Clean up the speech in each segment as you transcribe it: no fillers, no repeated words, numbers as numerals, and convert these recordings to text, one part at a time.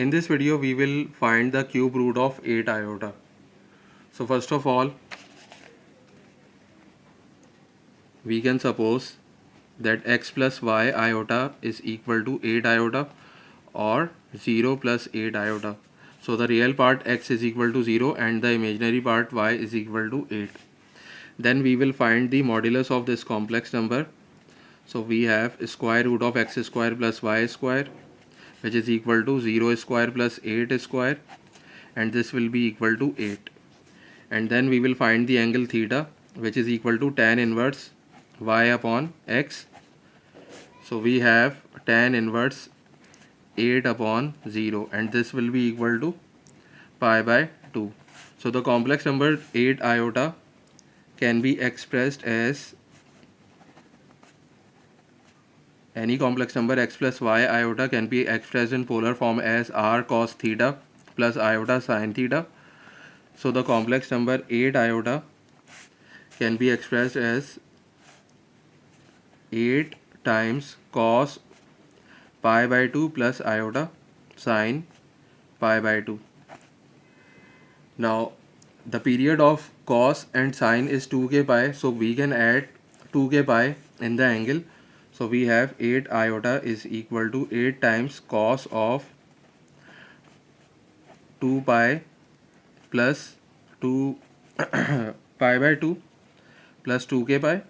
In this video we will find the cube root of 8 iota. So first of all, we can suppose that x plus y iota is equal to 8 iota or 0 plus 8 iota. So the real part x is equal to 0 and the imaginary part y is equal to 8. Then we will find the modulus of this complex number. So we have square root of x square plus y square, which is equal to 0 square plus 8 square, and this will be equal to 8. And then we will find the angle theta, which is equal to tan inverse y upon x. So we have tan inverse 8 upon 0, and this will be equal to pi by 2. So the complex number 8 iota can be expressed as any complex number x plus y iota can be expressed in polar form as r cos theta plus iota sin theta. So the complex number 8 iota can be expressed as 8 times cos pi by 2 plus iota sin pi by 2. Now the period of cos and sin is 2k pi, so we can add 2k pi in the angle. So we have 8 iota is equal to 8 times cos of 2 pi plus 2 pi by 2 plus 2k pi,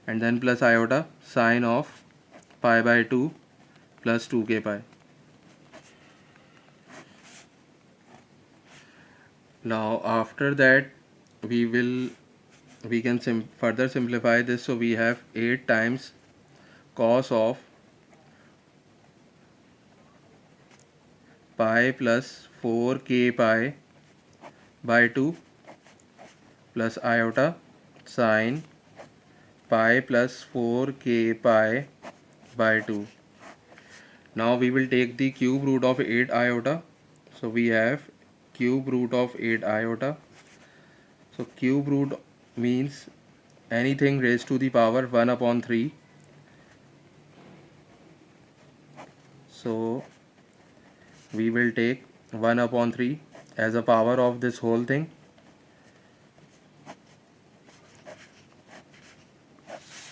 and then plus iota sine of pi by 2 plus 2k pi. Now after that we can further simplify this. So we have 8 times cos of pi plus 4k pi by 2 plus iota sine pi plus 4k pi by 2. Now we will take the cube root of 8 iota. So we have cube root of 8 iota. So cube root means anything raised to the power 1 upon 3. So we will take 1 upon 3 as a power of this whole thing.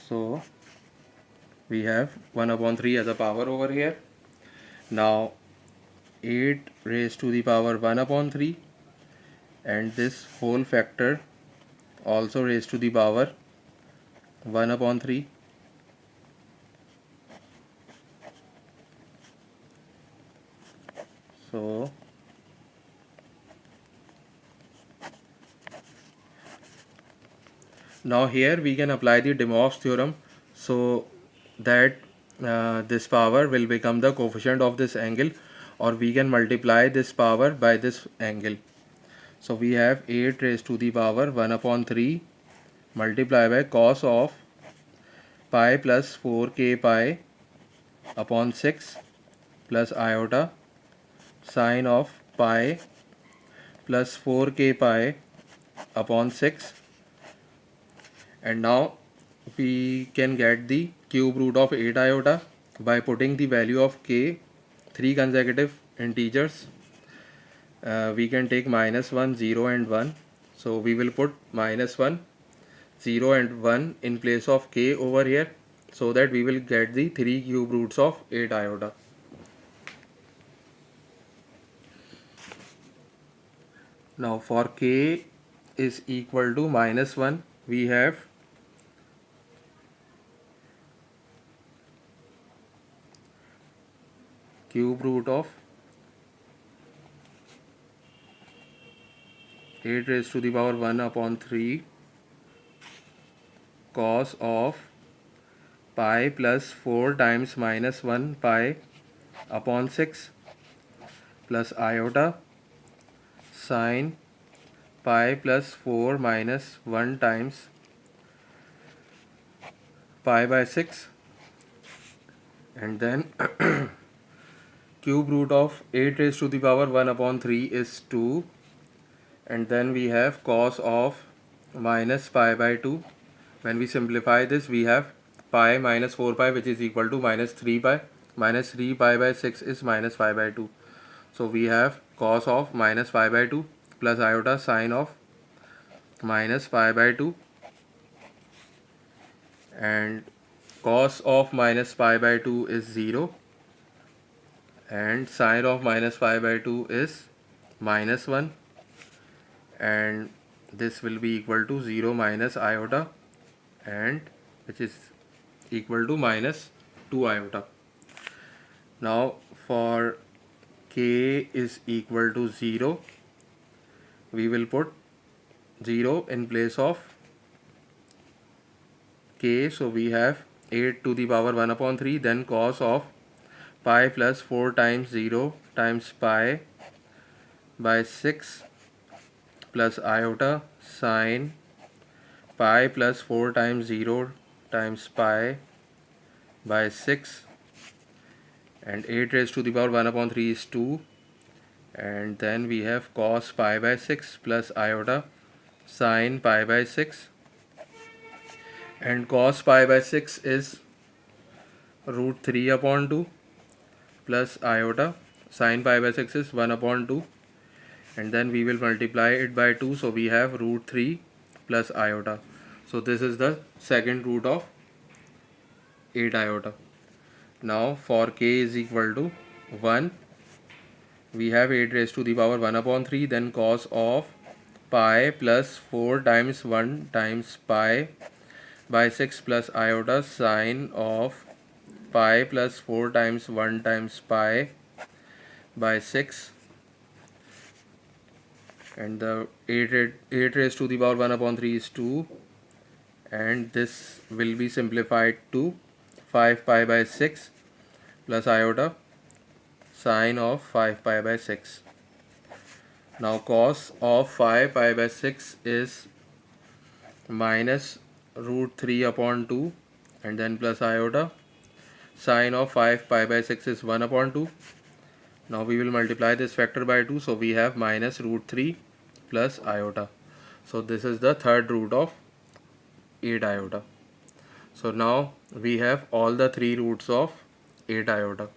So we have 1 upon 3 as a power over here. Now 8 raised to the power 1 upon 3, and this whole factor also raised to the power 1 upon 3. So now here we can apply the De Moivre's theorem, so that this power will become the coefficient of this angle, or we can multiply this power by this angle. So we have 8 raised to the power 1 upon 3 multiplied by cos of pi plus 4k pi upon 6 plus iota sine of pi plus 4k pi upon 6. And now we can get the cube root of 8 iota by putting the value of k 3 consecutive integers. We can take -1, 0 and 1. So we will put -1, 0 and 1 in place of k over here, so that we will get the 3 cube roots of 8 iota. Now for k is equal to -1, we have cube root of 8 raised to the power 1 upon 3 cos of pi plus 4 times -1 pi upon 6 plus iota sine pi plus 4 minus 1 times pi by 6, and then cube root of 8 raised to the power 1 upon 3 is 2, and then we have cos of minus pi by 2. When we simplify this, we have pi minus 4 pi, which is equal to minus 3 pi. Minus 3 pi by 6 is minus pi by 2. So we have cos of minus pi by 2 plus iota sine of minus pi by 2, and cos of minus pi by 2 is 0 and sine of minus pi by 2 is minus 1, and this will be equal to 0 minus iota, and which is equal to minus 2 iota. Now for k is equal to 0, we will put 0 in place of k. So we have 8 to the power 1 upon 3, then cos of pi plus 4 times 0 times pi by 6 plus iota sine pi plus 4 times 0 times pi by 6, and 8 raised to the power 1 upon 3 is 2, and then we have cos pi by 6 plus iota sine pi by 6, and cos pi by 6 is root 3 upon 2 plus iota sine pi by 6 is 1 upon 2, and then we will multiply it by 2, so we have root 3 plus iota. So this is the second root of 8 iota. Now for k is equal to 1, we have 8 raised to the power 1 upon 3, then cos of pi plus 4 times 1 times pi by 6 plus iota sine of pi plus 4 times 1 times pi by 6, and the 8 raised to the power 1 upon 3 is 2, and this will be simplified to 5 pi by 6 plus iota sine of 5 pi by 6. Now cos of 5 pi by 6 is minus root 3 upon 2, and then plus iota sine of 5 pi by 6 is 1 upon 2. Now we will multiply this factor by 2, so we have minus root 3 plus iota. So this is the third root of 8 iota. So now we have all the three roots of 8 iota.